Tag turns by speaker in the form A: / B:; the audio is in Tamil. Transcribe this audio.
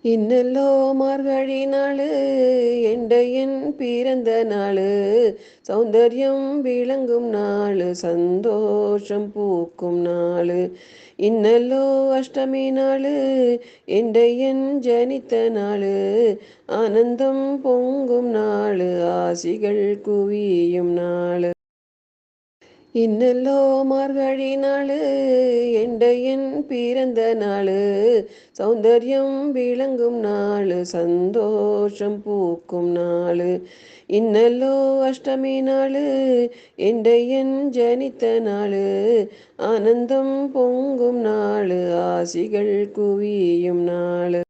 A: இன்னல்லோ மார்கழி நாளு என் பிறந்த நாளு, சௌந்தர்யம் விளங்கும் நாளு, சந்தோஷம் பூக்கும் நாளு. இன்னல்லோ அஷ்டமி நாளு என் ஜனித்த நாளு, ஆனந்தம் பொங்கும் நாளு, ஆசிகள் குவியும் நாளு. இன்னல்லோ மார்கழி நாளு என் பிறந்த நாளு, சௌந்தர்யம் விளங்கும் நாளு, சந்தோஷம் பூக்கும் நாளு. இன்னல்லோ அஷ்டமி நாளு என் ஜனித்த நாளு, ஆனந்தம் பொங்கும் நாளு, ஆசிகள் குவியும் நாளு.